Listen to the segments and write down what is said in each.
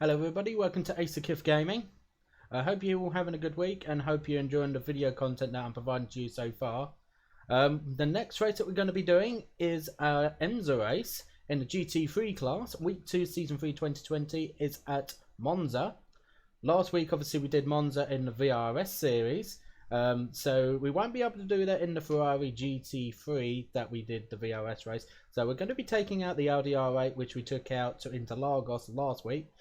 Hello everybody, welcome to Aceikith Gaming. I hope you're all having a good week and hope you're enjoying the video content that I'm providing to you so far. The next race that we're going to be doing is our IMSA race in the GT3 class. Week 2 Season 3 2020 is at Monza. Last week obviously we did Monza in the VRS series. So we won't be able to do that in the Ferrari GT3 that we did the VRS race. So we're going to be taking out the Audi R8 which we took out to Interlagos last week.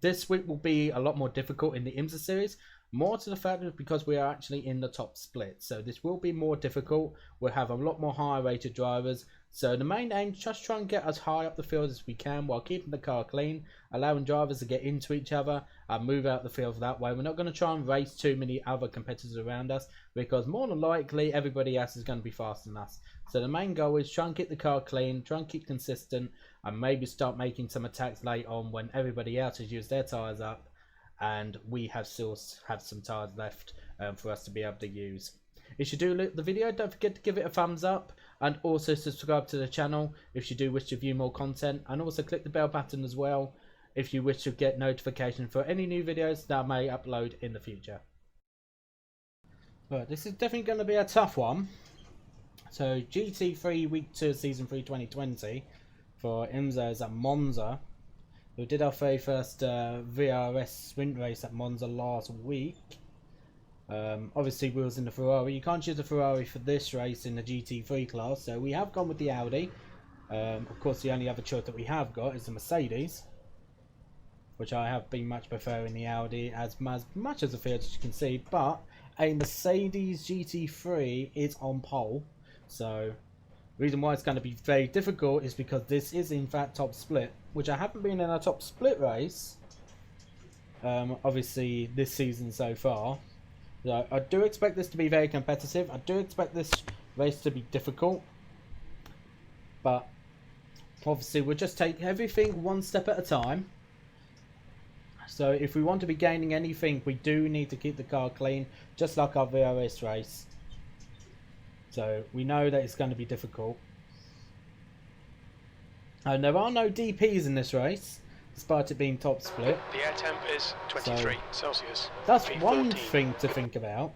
This week will be a lot more difficult in the IMSA series, more to the fact that because we are actually in the top split, so this will be more difficult. We'll have a lot more higher rated drivers, so the main aim is just try and get as high up the field as we can while keeping the car clean, allowing drivers to get into each other and move out the field that way. We're not going to try and race too many other competitors around us, because more than likely everybody else is going to be faster than us. So the main goal is try and keep the car clean, try and keep consistent, and maybe start making some attacks late on when everybody else has used their tyres up and we have still have some tyres left for us to be able to use. If you do like the video, don't forget to give it a thumbs up and also subscribe to the channel if you do wish to view more content, and also click the bell button as well if you wish to get notification for any new videos that I may upload in the future. But this is definitely going to be a tough one. So GT3 Week 2 Season 3 2020 for IMSA is at Monza. We did our very first VRS Sprint race at Monza last week. Obviously we was in the Ferrari. You can't choose a Ferrari for this race in the GT3 class, so we have gone with the Audi. Of course the only other choice that we have got is the Mercedes, which I have been much preferring the Audi as much as the field, as you can see, but a Mercedes GT3 is on pole. So the reason why it's going to be very difficult is because this is in fact top split, which I haven't been in a top split race obviously this season so far. So I do expect this to be very competitive. I do expect this race to be difficult, but obviously we'll just take everything one step at a time. So if we want to be gaining anything, we do need to keep the car clean, just like our VRS race. So we know that it's going to be difficult. And there are no DPs in this race, despite it being top split. The air temp is 23 Celsius. That's one thing to think about.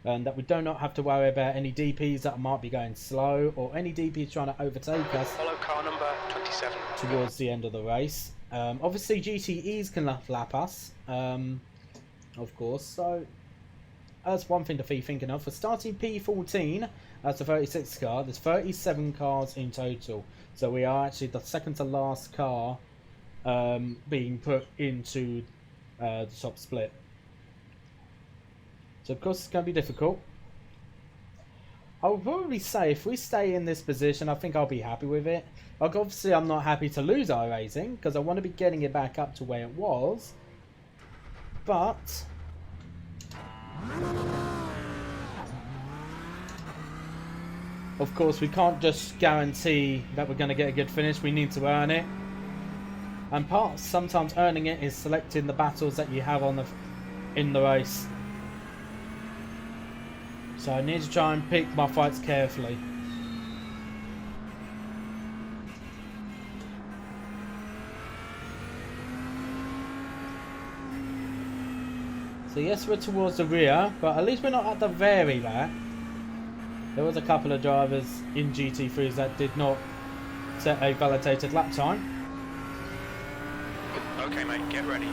And that we do not have to worry about any DPs that might be going slow, or any DPs trying to overtake us. Follow car number 27. Towards the end of the race. Obviously GTEs can lap us, of course, so that's one thing to be thinking of. For starting P14, that's the 36 car, there's 37 cars in total, so we are actually the second to last car being put into the top split. So of course it's going to be difficult. I would probably say if we stay in this position, I think I'll be happy with it. Like, obviously I'm not happy to lose our racing because I want to be getting it back up to where it was. But of course we can't just guarantee that we're going to get a good finish. We need to earn it. And sometimes earning it is selecting the battles that you have on in the race. So I need to try and pick my fights carefully. So yes, we're towards the rear, but at least we're not at the very back. There was a couple of drivers in GT3s that did not set a validated lap time. Okay mate, get ready.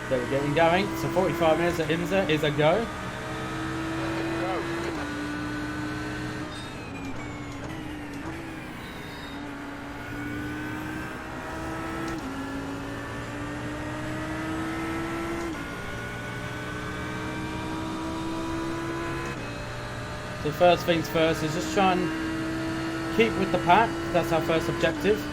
So we're getting going. So 45 minutes at IMSA is a go. So first things first is just try and keep with the pack. That's our first objective.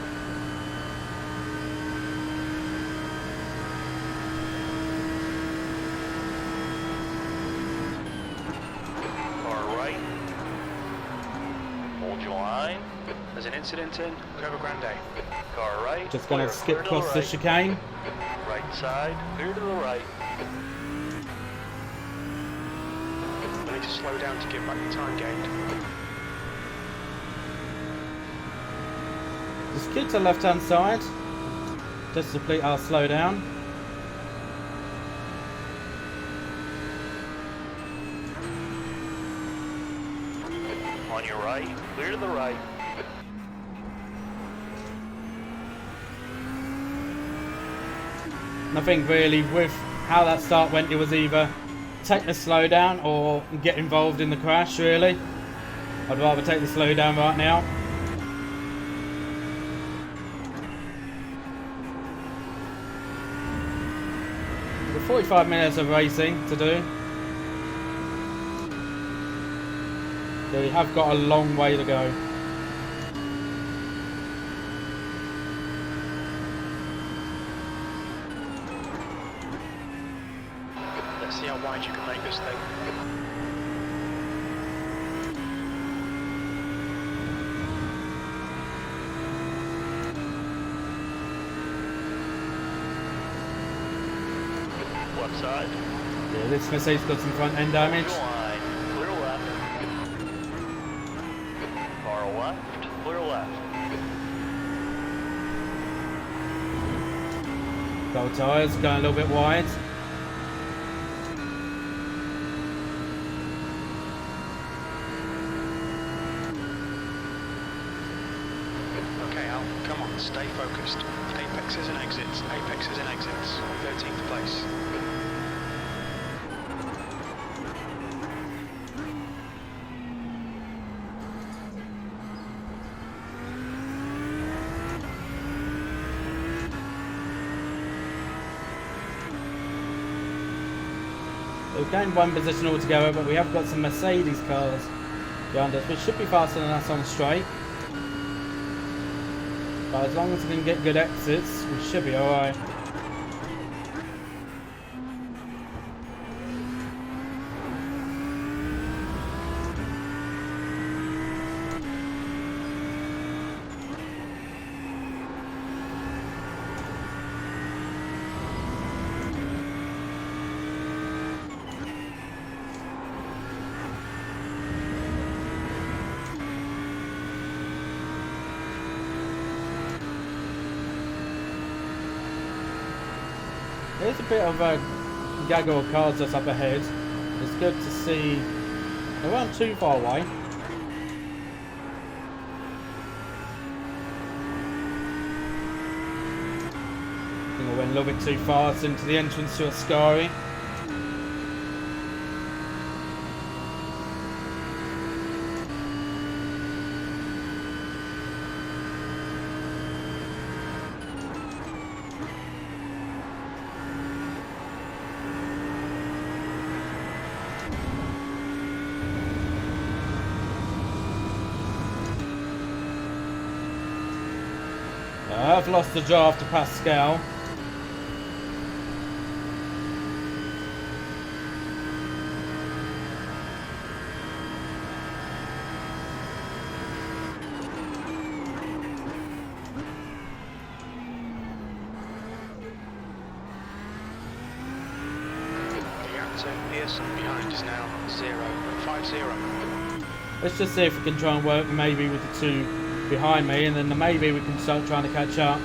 There's an incident in Curva Grande. Car right. Just going to skip across the chicane. Right side, clear to the right. I need to slow down to give back the time gained. Just keep to the left hand side. Just to complete our slowdown. On your right, clear to the right. Nothing really with how that start went. It was either take the slowdown or get involved in the crash, really. I'd rather take the slowdown right now. We've got 45 minutes of racing to do. So we have got a long way to go. Let's see how wide you can make this thing. Left side. Yeah, this Mercedes got some front end damage. Line. Clear left. Car left. Clear left. Double tyres going a little bit wide. Okay, Al, come on, stay focused. Apexes and exits. Apexes and exits. 13th place. We've gained one position altogether, but we have got some Mercedes cars behind us, which should be faster than us on straight. But as long as we can get good exits, we should be alright. There's a bit of a gaggle of cars just up ahead. It's good to see they weren't too far away. I think I went a little bit too fast into the entrance to Ascari. I've lost the draft to Pascal. Pearson behind is now 5-0. Let's just see if we can try and work maybe with the two behind me, and then maybe we can start trying to catch up.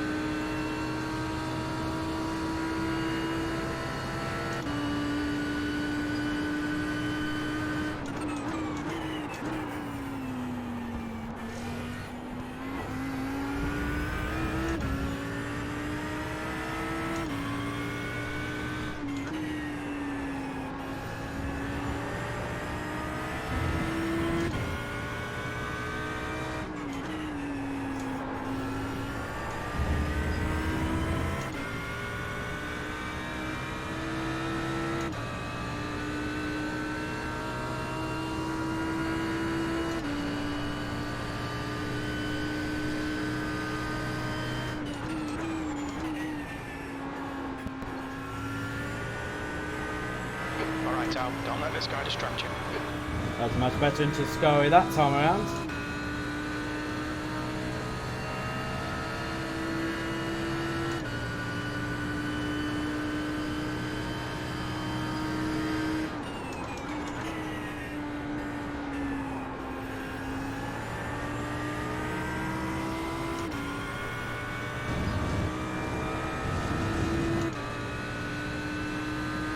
Alright, Al, don't let this guy distract you. That was much better into Ascari that time around.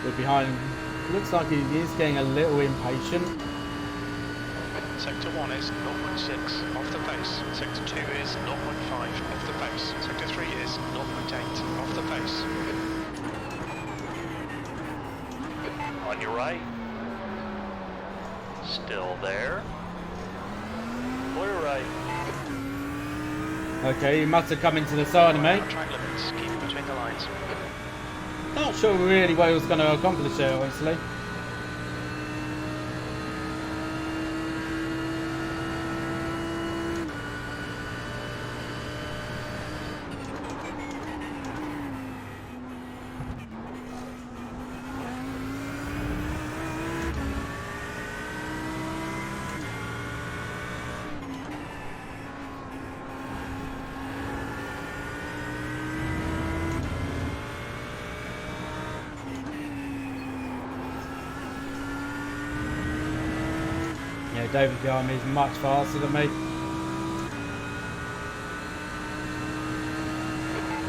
We're behind. Looks like he is getting a little impatient. Sector 1 is 0.6 off the pace. Sector 2 is 0.5 off the pace. Sector 3 is 0.8 off the pace. On your right. Still there. Clear right. Okay, he must have come into the side of me. Track limits, keep it between the lines. Not sure really what he was going to accomplish there, honestly. Yeah, David behind me is much faster than me.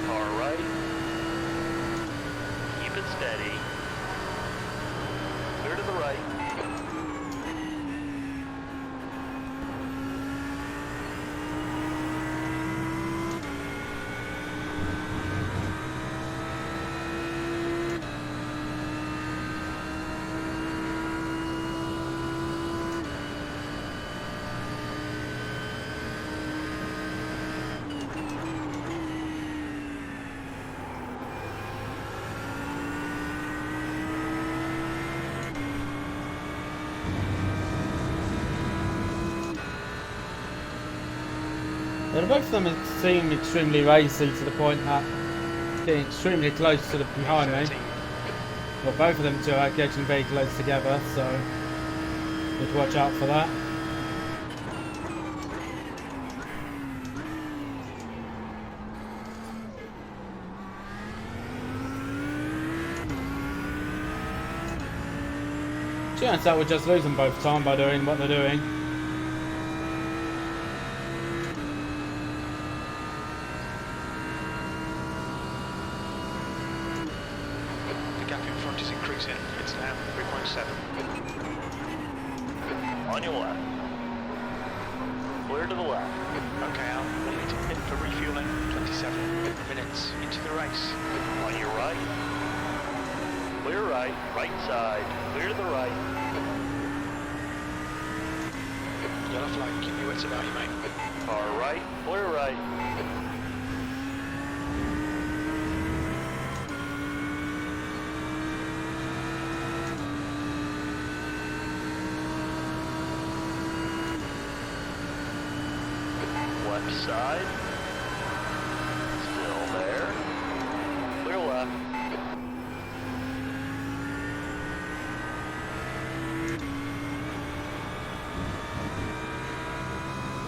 Car right. Keep it steady. Clear to the right. Yeah, both of them seem extremely racy to the point that getting extremely close to the behind me. Well, both of them two are getting very close together, so just watch out for that. Chance that we're just losing both time by doing what they're doing. The gap in front is increasing, it's now 3.7. On your left. Clear to the left. Okay, Al, we need to pit for refueling, 27 minutes into the race. On your right. Clear right. Right side. Clear to the right. Yellow flag, keep your wits about you, mate. Car right. Clear right. Left side. Still there. Clear left.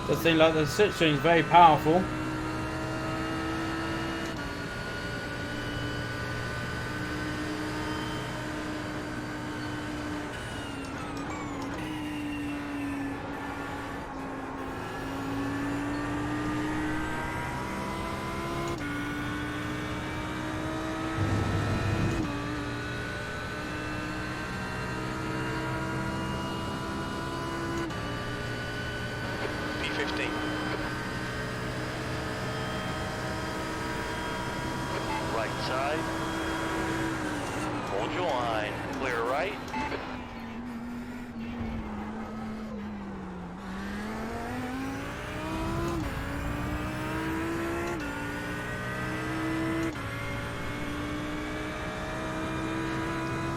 Does seem like the switch string is very powerful. P15. Right side. Hold your line. Clear right.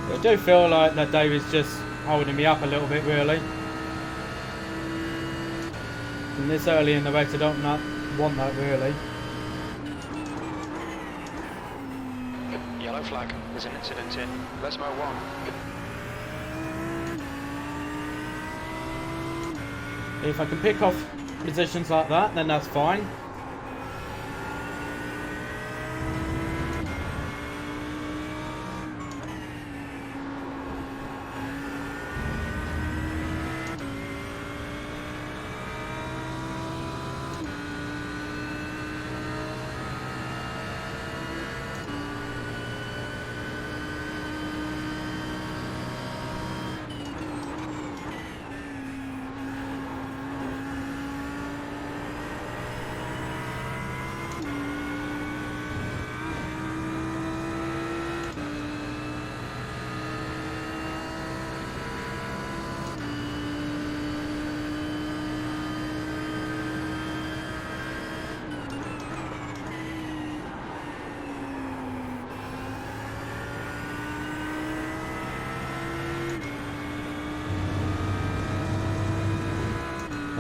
I do feel like that David's just holding me up a little bit, really. And this early in the race, I don't want that, really. Yellow flag, there's an incident in Lesmo 1. If I can pick off positions like that, then that's fine.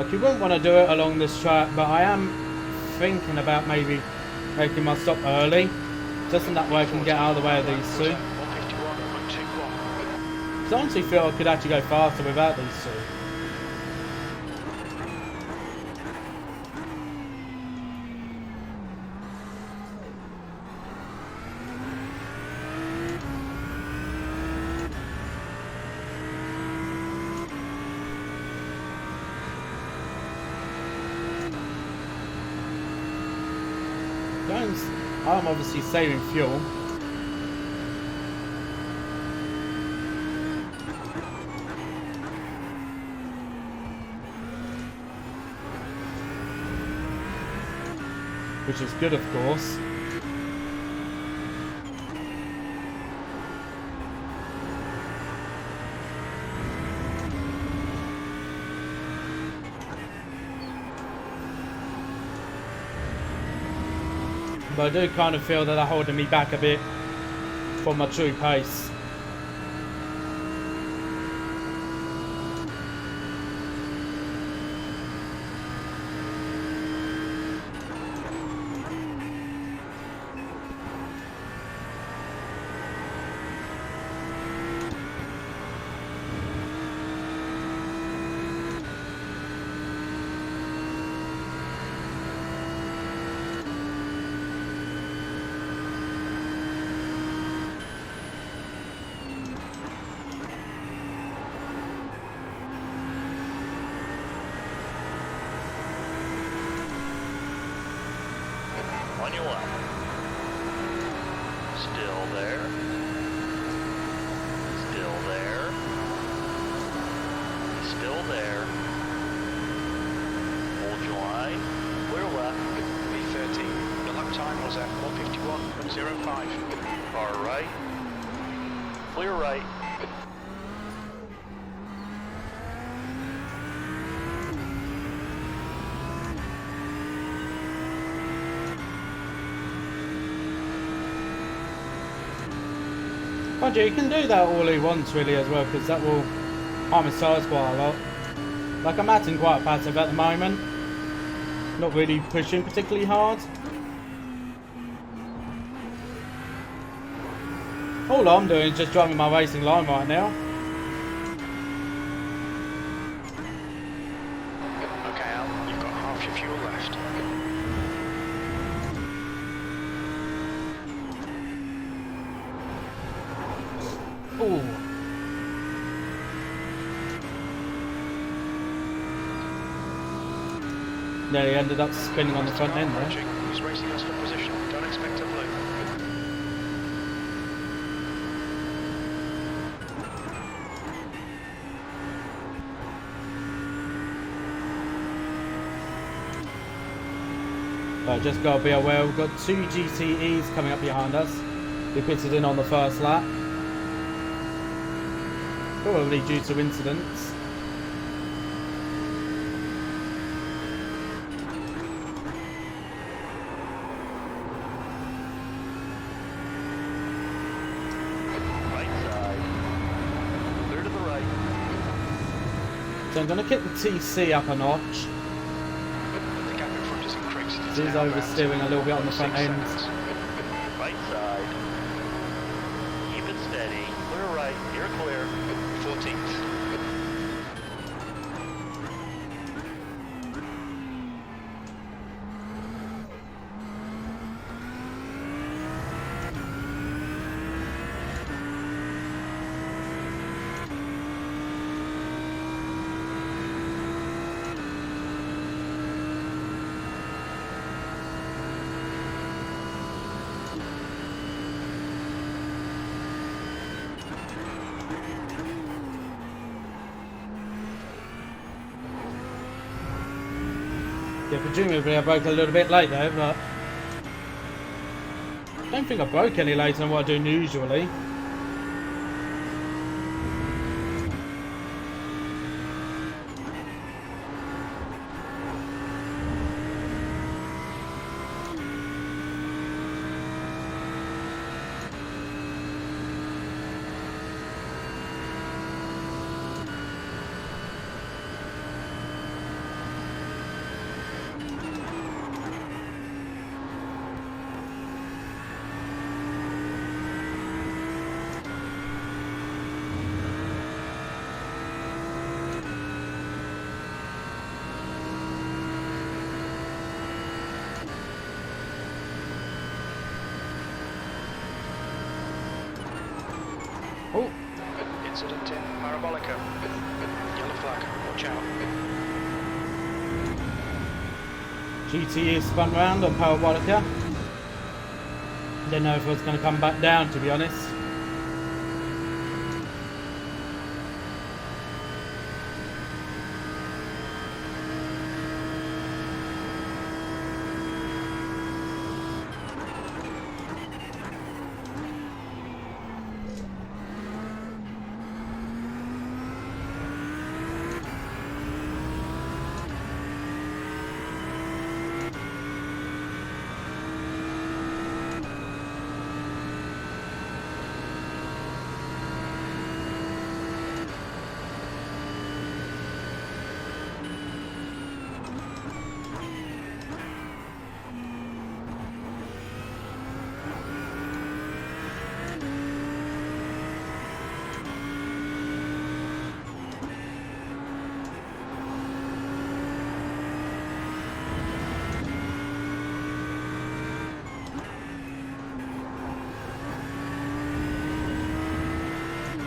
Like, you wouldn't want to do it along this track, but I am thinking about maybe making my stop early, just in that way I can get out of the way of these two. 'Cause I honestly feel I could actually go faster without these two. I'm obviously saving fuel. Which is good, of course. But I do kind of feel that they're holding me back a bit from my true pace. On your left. Still there. Still there. Still there. Hold your line. Clear left. V13. The lap time was at 1:51.05. Far right. Clear right. Mind you, you can do that all he wants really as well, because that will harm his size quite a lot. Like, I'm acting quite passive at the moment. Not really pushing particularly hard. All I'm doing is just driving my racing line right now. Okay, Al, you've got half your fuel left. Ooh. Nearly ended up spinning on the front end there. He's racing us for position. Don't expect a blue. But just got to be aware, we've got two GTEs coming up behind us. We pitted in on the first lap. Probably due to incidents. Right side. Clear to the right. So I'm going to kick the TC up a notch. The gap in front is increased. It is oversteering a little bit on the front end. Right side. Keep it steady. Clear right. You're clear. 14th. Yeah, presumably I broke a little bit late though, but I don't think I broke any later than what I do usually. incident in Parabolica. Yellow flag, watch out. GT is spun round on Parabolica. Didn't know if it was going to come back down, to be honest.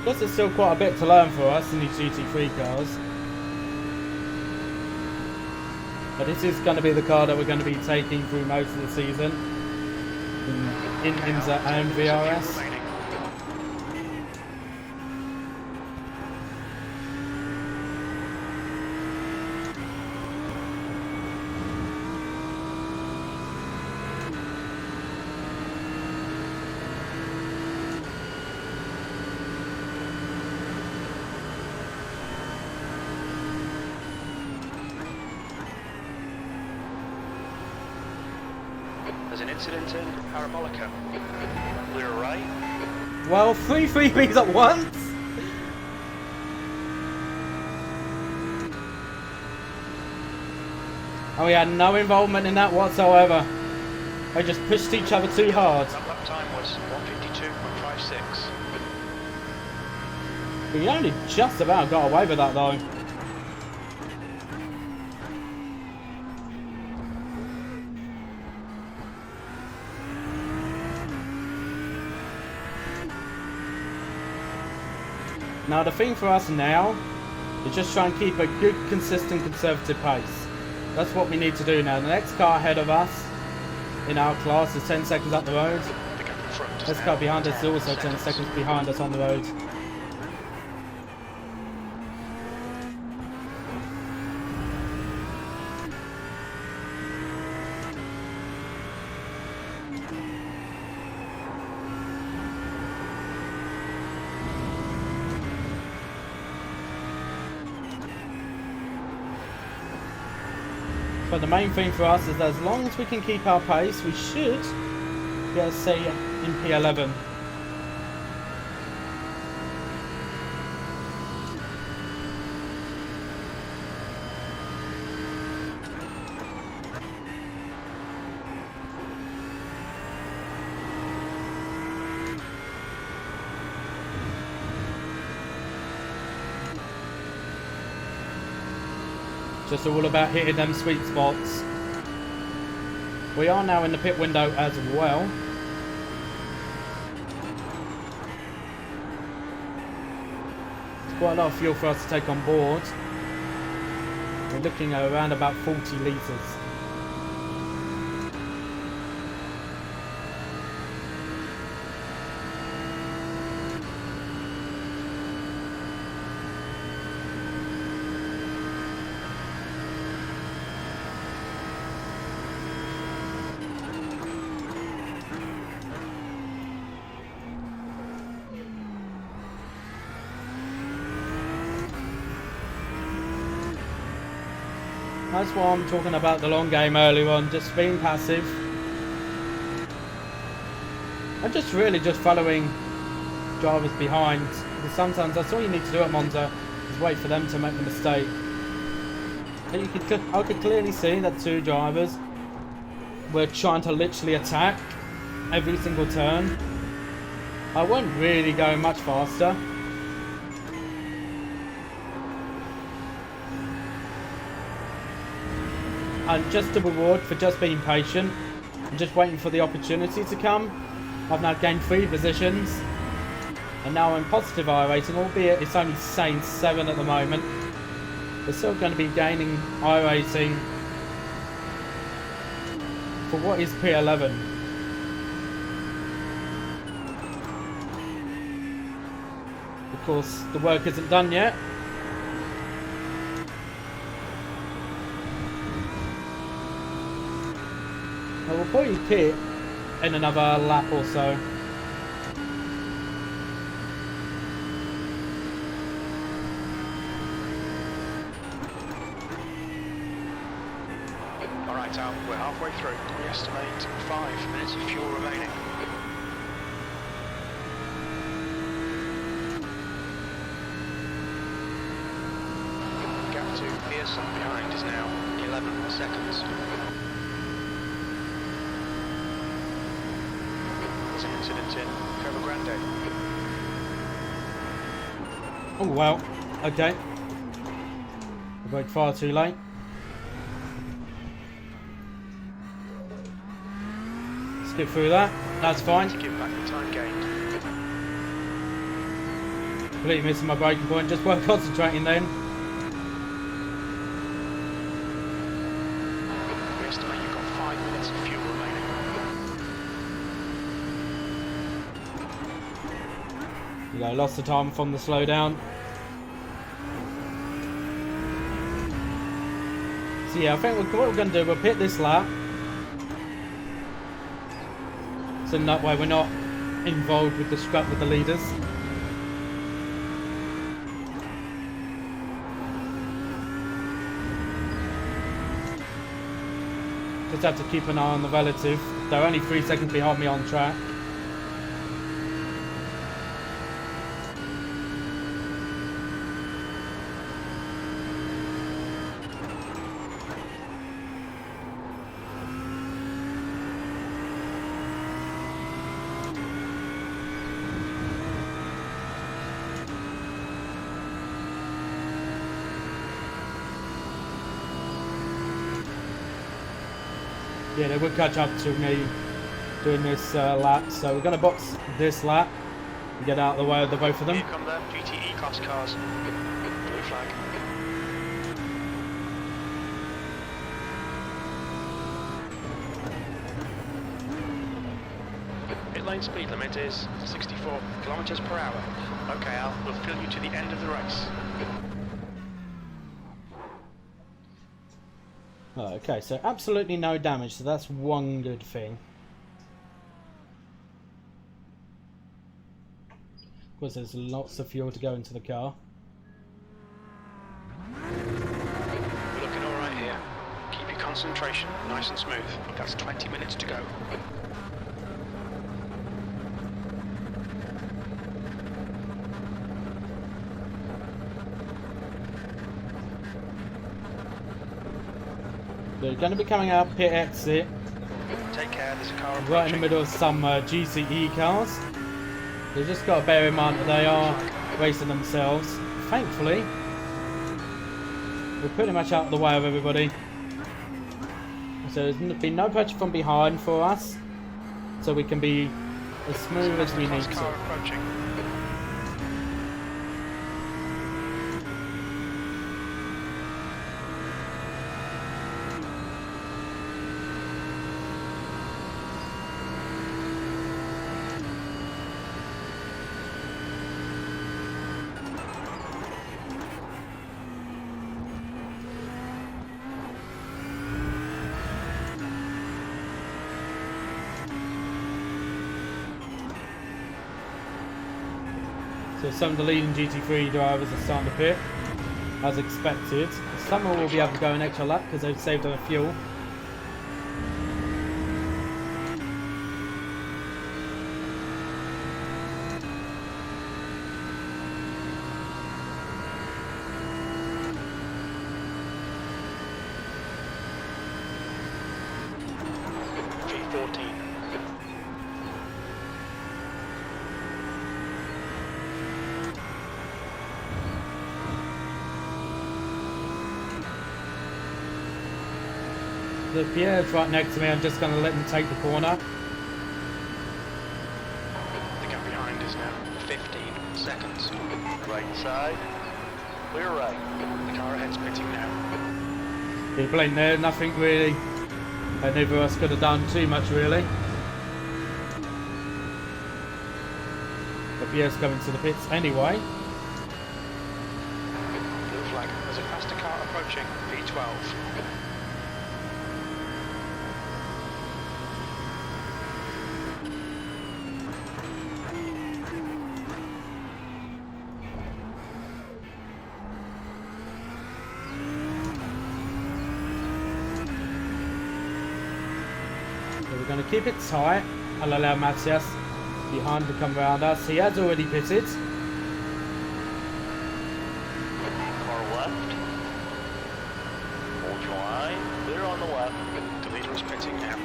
Guess there's still quite a bit to learn for us in these GT3 cars. But this is going to be the car that we're going to be taking through most of the season in IMSA and VRS. There's an incident in Parabolica. Clear right. Well, 3 freebies at once? And we had no involvement in that whatsoever. They just pushed each other too hard. That lap time was 1:52.56. We only just about got away with that though. Now the thing for us now is just try and keep a good, consistent, conservative pace. That's what we need to do now. The next car ahead of us in our class is 10 seconds up the road. This car behind us is also 10 seconds behind us on the road. But the main thing for us is that as long as we can keep our pace, we should be able to stay in P11. Just all about hitting them sweet spots. We are now in the pit window as well. It's quite a lot of fuel for us to take on board. We're looking at around about 40 litres. That's why I'm talking about the long game earlier on, just being passive. And just really just following drivers behind. Because sometimes that's all you need to do at Monza, is wait for them to make the mistake. And I could clearly see that 2 drivers were trying to literally attack every single turn. I wasn't really going much faster. And just a reward for just being patient and just waiting for the opportunity to come. I've now gained 3 positions And now in positive iRacing, albeit it's only saying 7 at the moment, we're still going to be gaining iRacing for what is P11. Of course, the work isn't done yet. We'll probably pit in another lap or so. Alright Al, we're halfway through. We estimate 5 minutes of fuel remaining. Gap to Pearson behind is now 11 seconds. There's an incident in Cova Grande. Oh well, okay. I brake far too late. Skip through that, that's fine. To give back the time gained. Completely missing my braking point, just weren't concentrating then. We estimate you've got 5 minutes of fuel remaining. You know, lost the time from the slowdown. So yeah, I think what we're going to do, we'll pit this lap. So in that way we're not involved with the scrap with the leaders. Just have to keep an eye on the relative. They're only 3 seconds behind me on track. Yeah, they will catch up to me doing this lap, so we're going to box this lap and get out of the way of the both of them. Here come the GTE class cars. Blue flag. Pit lane speed limit is 64 kilometers per hour. Okay Al, we'll fill you to the end of the race. Oh, okay, so absolutely no damage, so that's one good thing. Of course, there's lots of fuel to go into the car. We're looking alright here. Keep your concentration nice and smooth. That's 20 minutes to go. They're going to be coming out pit exit. Take care, there's a car approaching. Right in the middle of some GCE cars. You've just got to bear in mind that they are racing themselves. Thankfully, we're pretty much out of the way of everybody. So there's been no pressure from behind for us. So we can be as smooth as we need to. Car approaching. So some of the leading GT3 drivers are starting to pit, as expected. Some will be able to go an extra lap because they've saved on fuel. V14. The Pierre's right next to me, I'm just going to let him take the corner. The gap behind is now 15 seconds. Right side. Clear right. The car ahead's pitting now. People ain't there, nothing really. And neither of us could have done too much really. The Pierre's coming to the pits anyway. Blue flag. There's a faster car approaching. P12. So we're going to keep it tight. I'll allow Matthias behind to come around us. He has already pitted. Car left. Hold your line. Clear on the left. The leader is pitting now.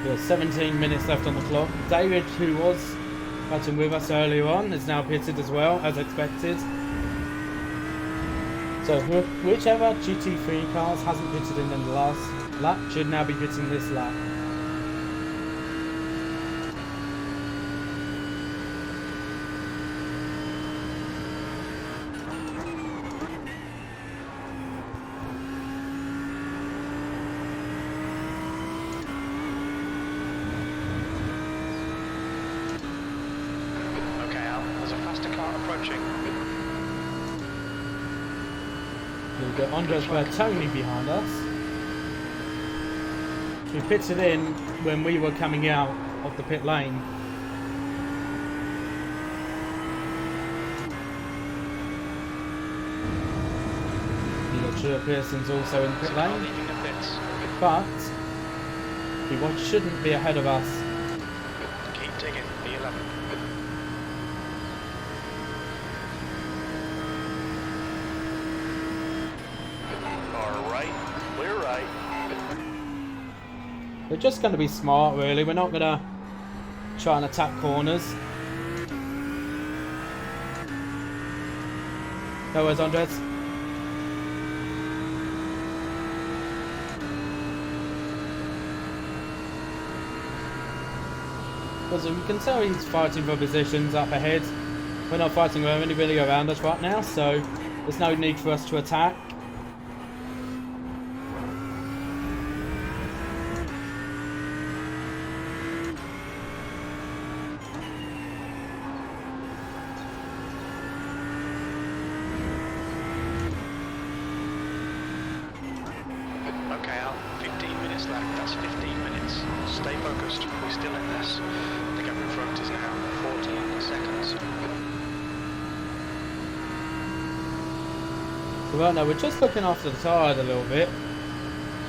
There's 17 minutes left on the clock. David, who was fighting with us earlier on, is now pitted as well, as expected. So whichever GT3 cars hasn't pitted in the last lap should now be pitting this lap. Approaching. We've got Andres Bertoni behind us. We pitted in when we were coming out of the pit lane. Stuart Pearson's also in the pit lane, but he shouldn't be ahead of us. Keep digging, B11. Clear right. We're just going to be smart, really. We're not going to try and attack corners. No worries, Andres. Because you can tell he's fighting for positions up ahead. We're not fighting with anybody around us right now, so there's no need for us to attack. Okay, Al, 15 minutes left. That's 15 minutes. Stay focused. We're still in this. The gap in front is now 14 seconds. So right now we're just looking after the tyre a little bit.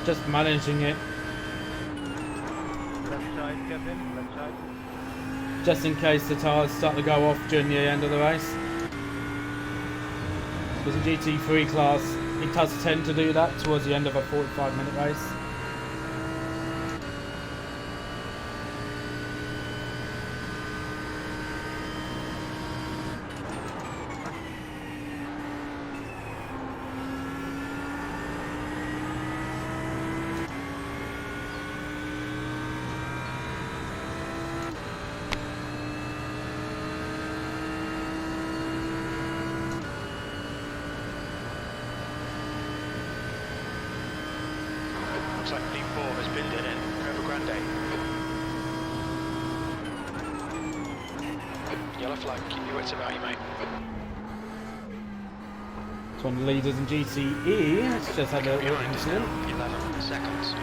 Just managing it. Left side, Kevin, left side. Just in case the tyres start to go off during the end of the race. Because the GT3 class, it does tend to do that towards the end of a 45-minute race. Looks like P4 has binned it in. Over Grande. Yellow flag, keep your wits about you, mate. It's one of the leaders in GTE. It's just had a little Behind us incident. now, 11 seconds.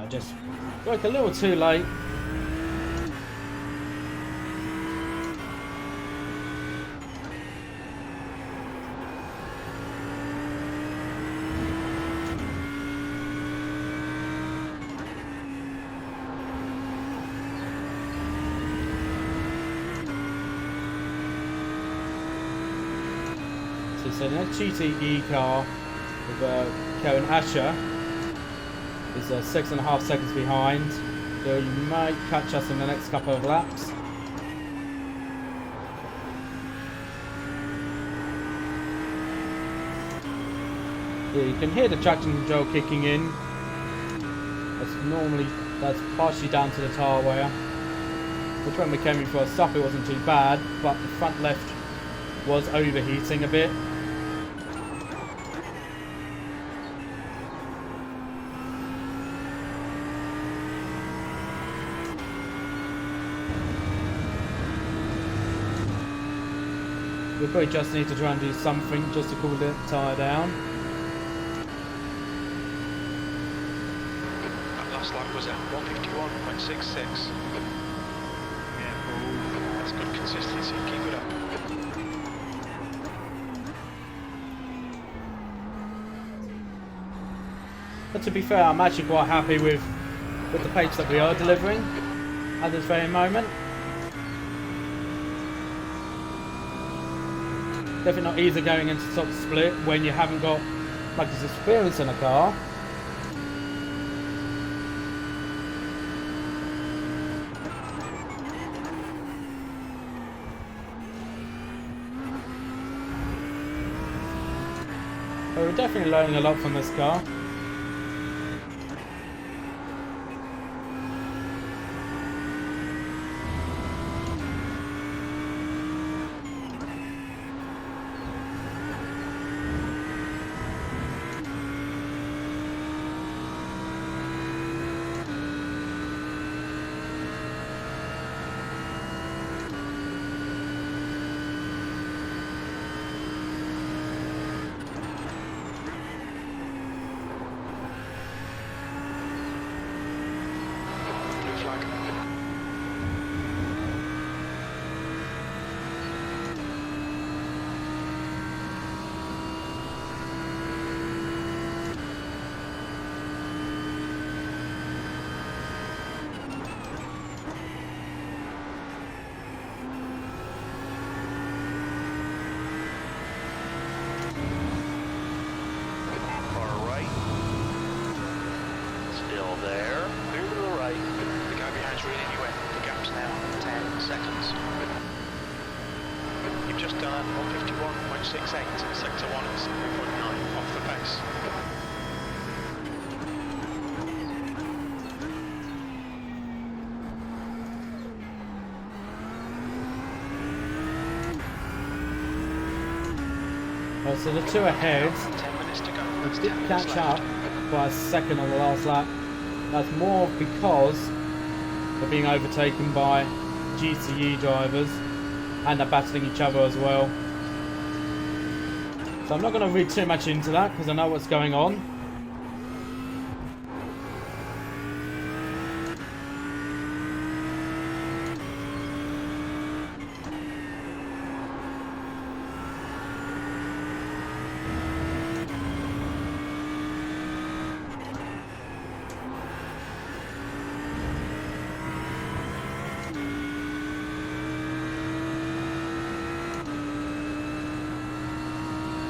Just broke a little too late. So the next GTE car with Karen Asher is 6.5 seconds behind. So you might catch us in the next couple of laps. Yeah, you can hear the traction control kicking in. That's partially down to the tyre wear. Which when we came in for a stop it wasn't too bad, but the front left was overheating a bit. We probably just need to try and do something just to cool the tyre down. That last lap was at 151.66. That's good consistency. Keep it up. But to be fair, I'm actually quite happy with the pace that we are delivering at this very moment. Definitely not easy going into top split when you haven't got much experience in a car. But we're definitely learning a lot from this car. Blue flag. Far right. Still there. Clear to the right. The guy behind's reading you in. The gap's now 10 seconds. You've just done 151.68. Sector 1 is 3.9 off the pace. So the two ahead, 10 minutes to go. we That's did 10 minutes catch left. up by a second on the last lap. That's more because they're being overtaken by GTE drivers and they're battling each other as well. So I'm not going to read too much into that because I know what's going on.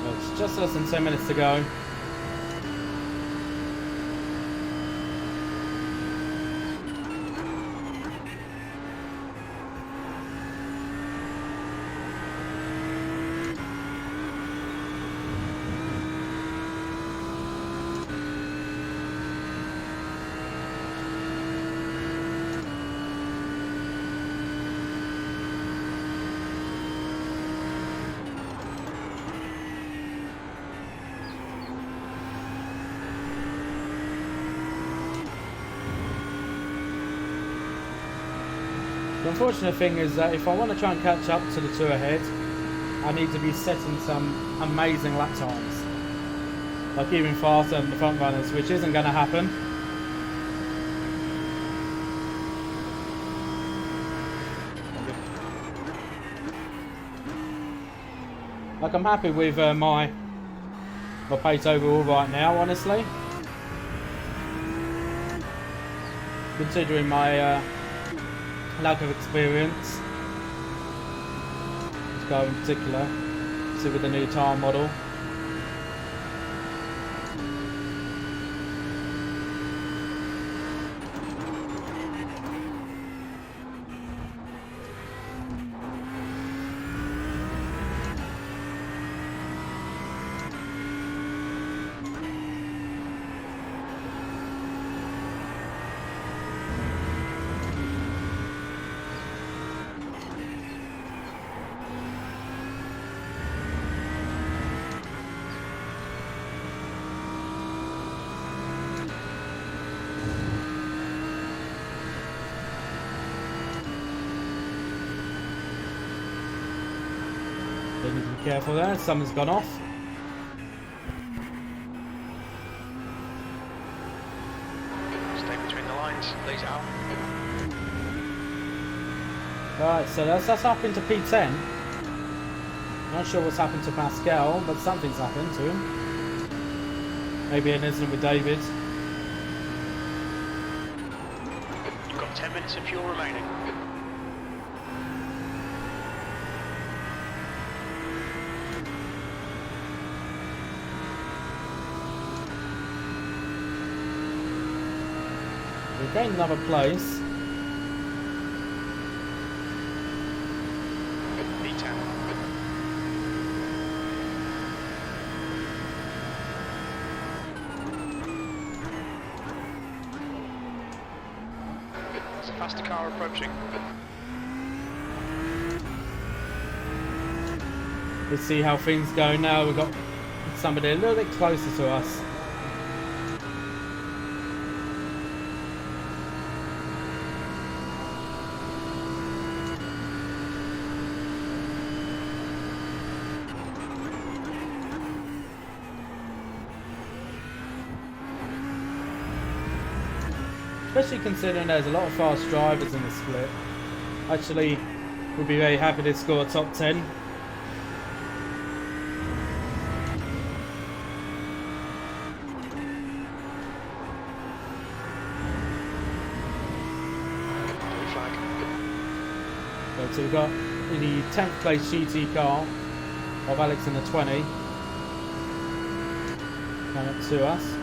It's just less than 10 minutes to go. The unfortunate thing is that if I want to try and catch up to the two ahead, I need to be setting some amazing lap times. Like even faster than the front runners, which isn't going to happen. Like I'm happy with my pace overall right now, honestly. Considering my lack of experience, this car in particular. obviously with the new tyre model. They need to be careful there, something's gone off. Stay between the lines, lead out. Right, so that's us up into P10. Not sure what's happened to Pascal, but something's happened to him. Maybe an incident with David. You've got 10 minutes of fuel remaining. We've gained another place. P10. There's a faster car approaching. Let's see how things go now. We've got somebody a little bit closer to us. Especially considering there's a lot of fast drivers in the split. Actually, we'd be very happy to score a top 10. Blue flag. So we've got in the 10th place GT car of Alex in the 20. Coming up to us.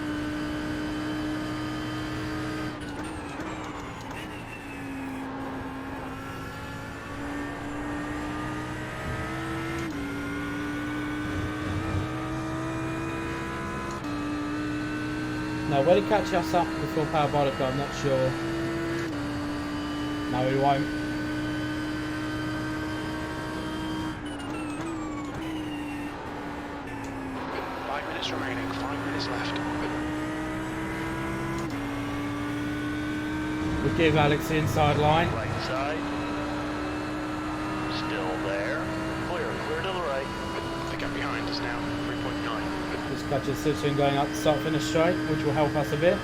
Now, will he catch us up before Parabolica? I'm not sure. No, he won't. Remaining, 5 minutes left. We'll give Alex the inside line. Right side. Still there. Clear to the right. The gap behind is now 3.9. Just catch us switching going up the start finish straight, which will help us a bit.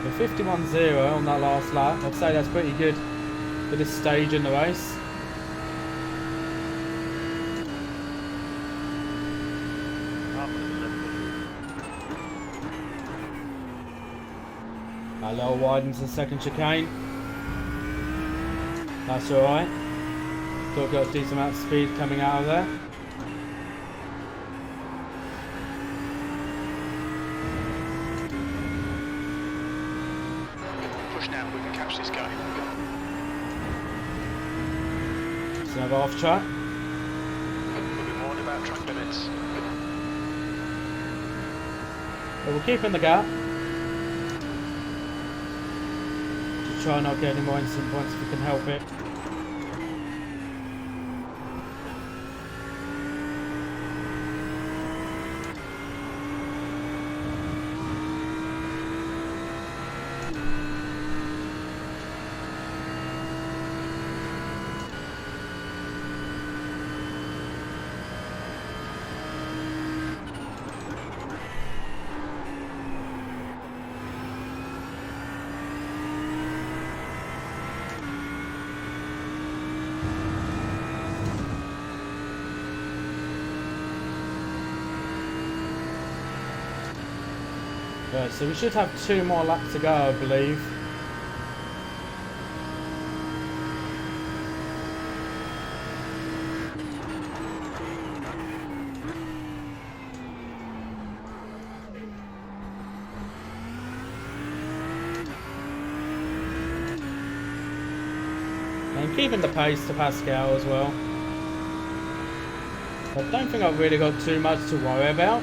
We're 51.0 on that last lap. I'd say that's pretty good for this stage in the race. A little widens the second chicane. That's alright. Still got a decent amount of speed coming out of there. Push now, we can catch this guy. It's another off track. We'll be warned about track limits. But we'll keep in the gap. Just try not to get any more instant points if we can help it. Right, so we should have 2 more laps to go, I believe. And keeping the pace to Pascal as well. I don't think I've really got too much to worry about.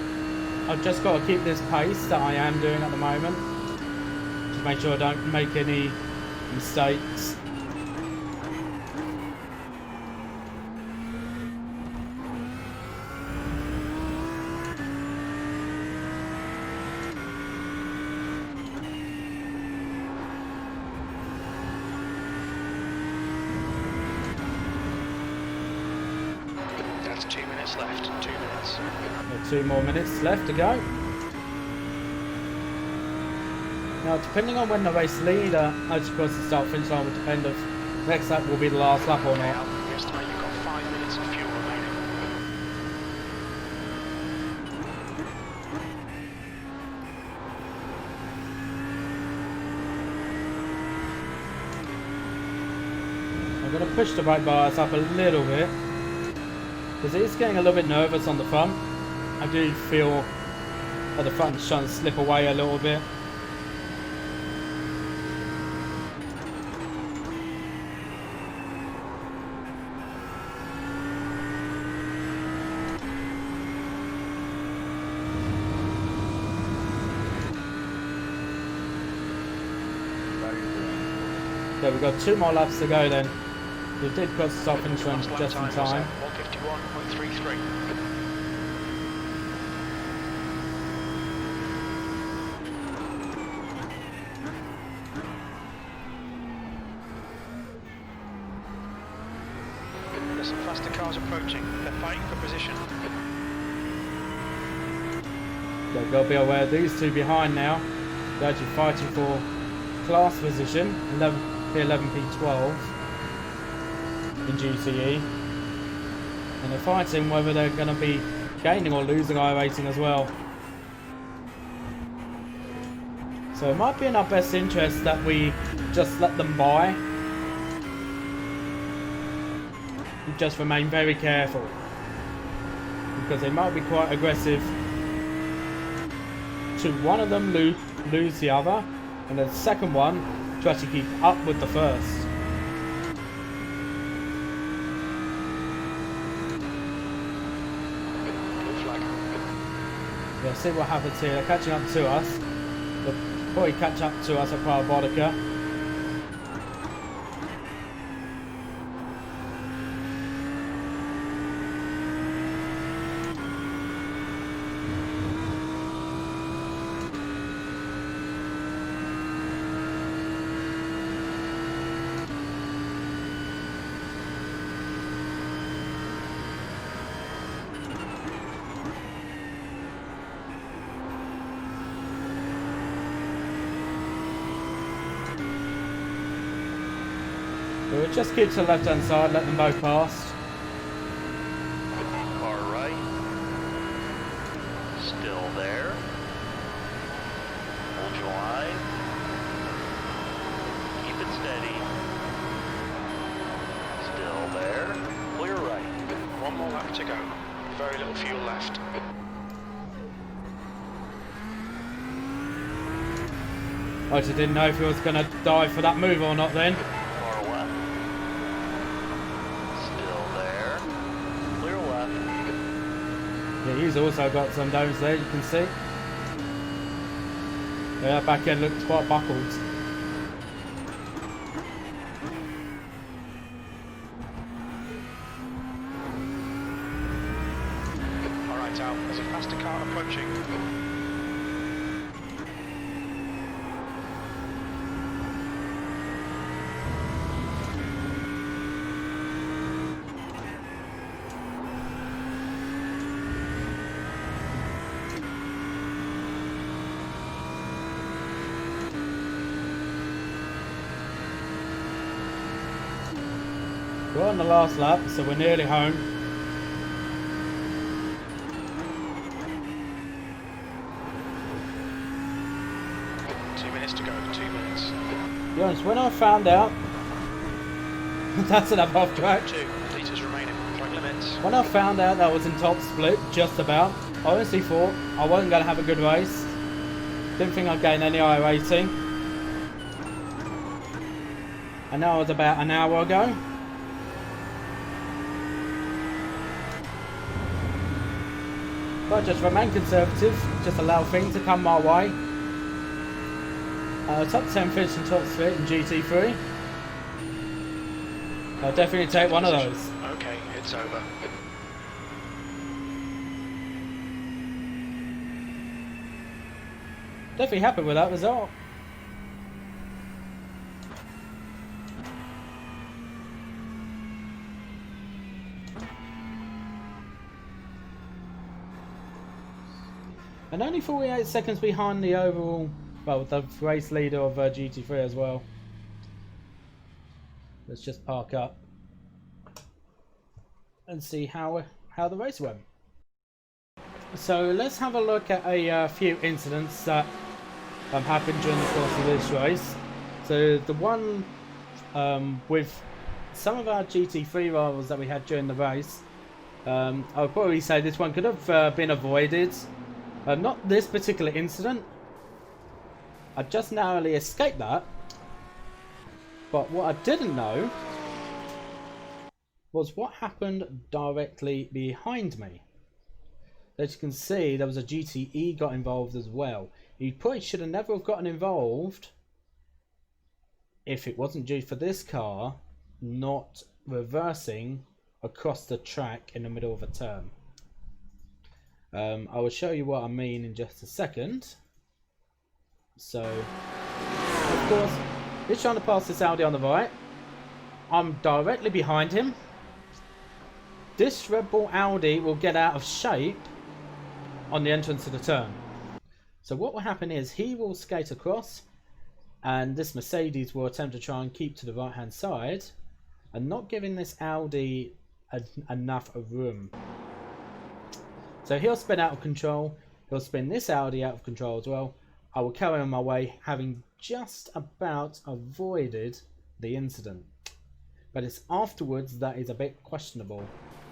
I've just got to keep this pace that I am doing at the moment. Just make sure I don't make any mistakes. That's 2 minutes left. 2 minutes. 2 more minutes left to go. Now, depending on when the race leader actually crosses the start finish line, will depend if next lap will be the last lap or not. We estimate you've got 5 minutes of fuel remaining. I'm going to push the brake bars up a little bit because it is getting a little bit nervous on the front. I do feel that the front is trying to slip away a little bit. Okay, we've got 2 more laps to go then. We did cross the stop finish line just in time. 151.33. There's some faster cars approaching. They're fighting for position. Okay, got to be aware of these 2 behind now. They're actually fighting for class position, P11, P12 in GTE. And they're fighting whether they're going to be gaining or losing iRacing as well. So it might be in our best interest that we just let them by. We just remain very careful, because they might be quite aggressive to one of them lose the other, and the second one to actually keep up with the first. Yeah, see what happens here. They're catching up to us. They'll probably catch up to us at Parabolica. We'll just keep to the left hand side, let them both pass. Far right. Still there. Hold your line. Keep it steady. Still there. Clear right. 1 more lap to go. Very little fuel left. I just didn't know if he was going to dive for that move or not then. Far left. Still there. Clear left. Yeah, he's also got some domes there, you can see. Yeah, that back end looks quite buckled. Alright, Al, there's a faster car approaching. We're on the last lap, so we're nearly home. laps to go, 2 minutes. To be honest, when I found out that's enough off track. 2 litres remaining, point limits. When I found out that I was in top split, just about, I honestly thought I wasn't going to have a good race. Didn't think I'd gain any higher rating. And that was about an hour ago. But just remain conservative, just allow things to come my way. Top 10 finish in top split in GT3. I'll definitely take one of those. Okay, it's over. Definitely happy with that result. And only 48 seconds behind the overall, well, the race leader of GT3 as well. Let's just park up and see how the race went. So let's have a look at a few incidents that happened during the course of this race. So the one with some of our GT3 rivals that we had during the race, I would probably say this one could have been avoided. Not this particular incident. I just narrowly escaped that. But what I didn't know was what happened directly behind me. As you can see, there was a GTE got involved as well. You probably should have never have gotten involved if it wasn't due for this car not reversing across the track in the middle of a turn. I will show you what I mean in just a second. So, of course, he's trying to pass this Audi on the right. I'm directly behind him. This Red Bull Audi will get out of shape on the entrance of the turn. So what will happen is he will skate across and this Mercedes will attempt to try and keep to the right hand side and not giving this Audi enough room. So he'll spin out of control, he'll spin this Audi out of control as well. I will carry on my way, having just about avoided the incident. But it's afterwards that is a bit questionable.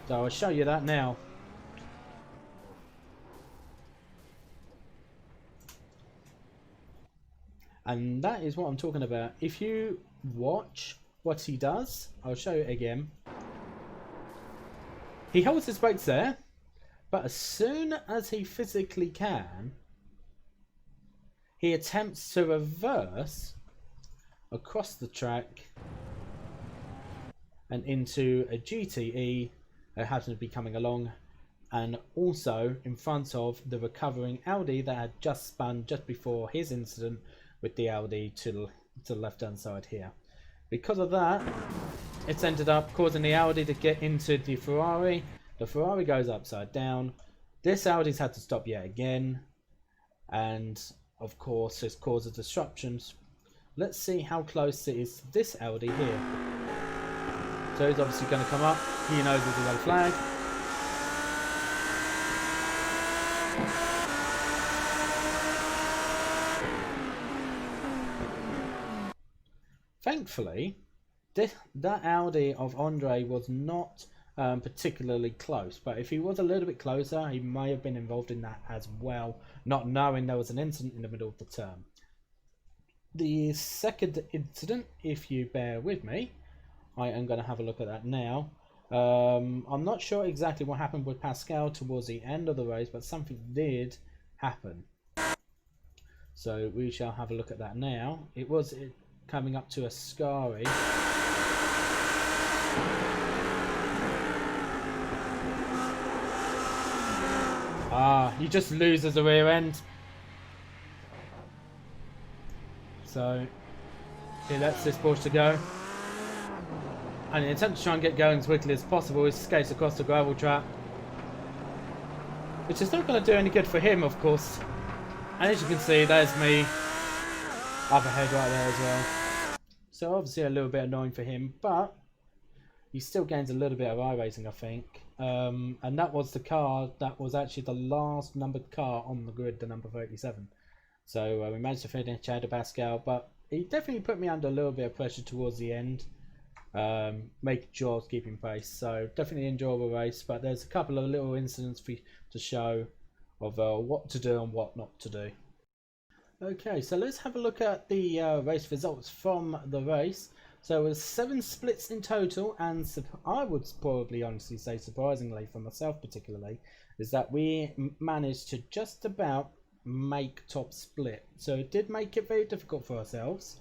So I'll show you that now. And that is what I'm talking about. If you watch what he does, I'll show you again. He holds his brakes there. But as soon as he physically can, he attempts to reverse across the track and into a GTE that happens to be coming along, and also in front of the recovering Audi that had just spun just before his incident with the Audi to the left hand side here. Because of that, it's ended up causing the Audi to get into the Ferrari. The Ferrari goes upside down. This Audi's had to stop yet again. And of course, it's caused disruptions. Let's see how close it is to this Audi here. So he's obviously going to come up. He knows there's a red flag. Thankfully, that Audi of Andre was not particularly close, but if he was a little bit closer, he may have been involved in that as well, not knowing there was an incident in the middle of the turn. The second incident, if you bear with me, I am going to have a look at that now. I'm not sure exactly what happened with Pascal towards the end of the race, but something did happen. So we shall have a look at that now. It was coming up to Ascari. He just loses the rear end. So he lets this Porsche go. And in attempt to try and get going as quickly as possible, he skates across the gravel trap. Which is not going to do any good for him, of course. And as you can see, there's me. Overhead right there as well. So obviously a little bit annoying for him, but he still gains a little bit of iRacing, I think. And that was the car that was actually the last numbered car on the grid, the number 37. So we managed to finish ahead of Pascal, but he definitely put me under a little bit of pressure towards the end, making sure I was keeping pace. So definitely enjoyable race, but there's a couple of little incidents for you to show of what to do and what not to do. Okay, so let's have a look at the race results from the race. So it was 7 splits in total, and I would probably honestly say, surprisingly for myself particularly, is that we managed to just about make top split. So it did make it very difficult for ourselves.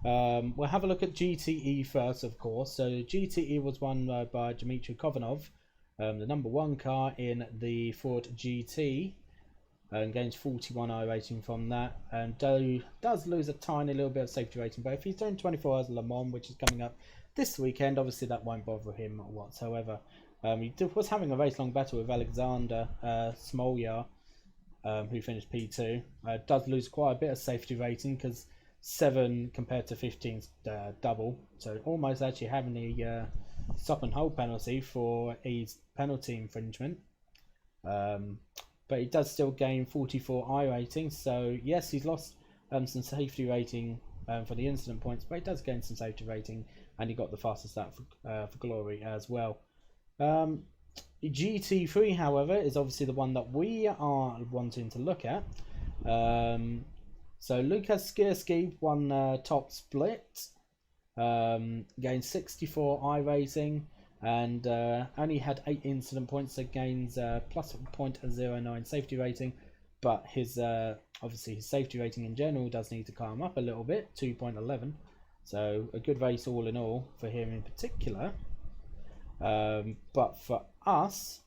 We'll have a look at GTE first, of course. So GTE was won by Dmitry Kovanov, the number 1 car in the Ford GT, and gains 41 I rating from that, and does lose a tiny little bit of safety rating, but if he's doing 24 hours of Le Mans, which is coming up this weekend, obviously that won't bother him whatsoever. He was having a race-long battle with Alexander Smolyar, who finished P2. Does lose quite a bit of safety rating, because 7 compared to 15 double, so almost actually having a stop and hold penalty for his penalty infringement. But he does still gain 44 I rating, so yes, he's lost some safety rating for the incident points, but he does gain some safety rating, and he got the fastest lap for glory as well. GT3, however, is obviously the one that we are wanting to look at. So Lukas Skierski won top split, gained 64 I rating, and only had 8 incident points, so gains plus 0.09 safety rating, but his obviously his safety rating in general does need to climb up a little bit, 2.11, so a good race all in all for him in particular. But for us,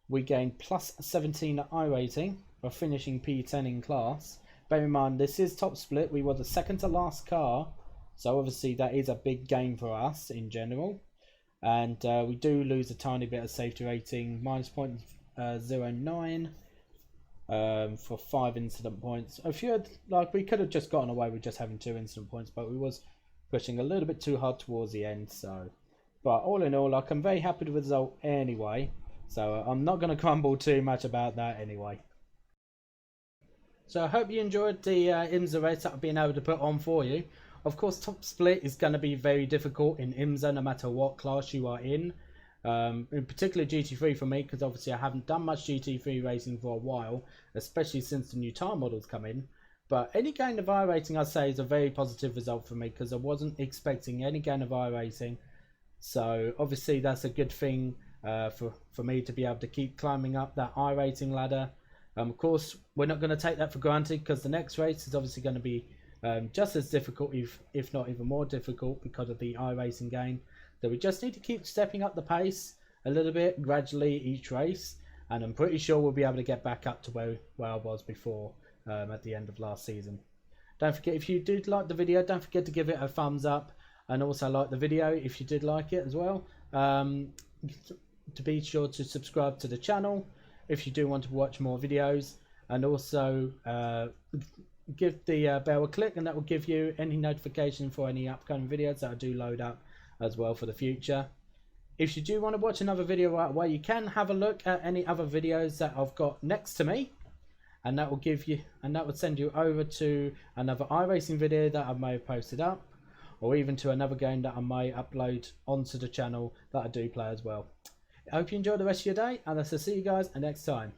we gained plus 17 I rating for finishing P10 in class. Bear in mind, this is top split, we were the second to last car, so obviously that is a big gain for us in general. And we do lose a tiny bit of safety rating, minus 0.09 for 5 incident points. A few, like, we could have just gotten away with just having 2 incident points, but we was pushing a little bit too hard towards the end. So, but all in all, like, I'm very happy with the result anyway, so I'm not going to grumble too much about that anyway. So I hope you enjoyed the IMSA race that I've been able to put on for you. Of course, top split is going to be very difficult in IMSA no matter what class you are in particular GT3 for me, because obviously I haven't done much GT3 racing for a while, especially since the new tire models come in. But any gain of I rating, I'd say, is a very positive result for me, because I wasn't expecting any gain of I rating. So obviously that's a good thing for me to be able to keep climbing up that I rating ladder. Of course, we're not going to take that for granted, because the next race is obviously going to be just as difficult, if not even more difficult, because of the iRacing gain. So we just need to keep stepping up the pace a little bit gradually each race, and I'm pretty sure we'll be able to get back up to where I was before at the end of last season. Don't forget, if you did like the video, don't forget to give it a thumbs up, and also like the video if you did like it as well. To be sure to subscribe to the channel if you do want to watch more videos, and also give the bell a click, and that will give you any notification for any upcoming videos that I do load up as well for the future. If you do want to watch another video right away, you can have a look at any other videos that I've got next to me, and that will give you, and that would send you over to another iRacing video that I may have posted up, or even to another game that I may upload onto the channel that I do play as well. I hope you enjoy the rest of your day, and I'll see you guys next time.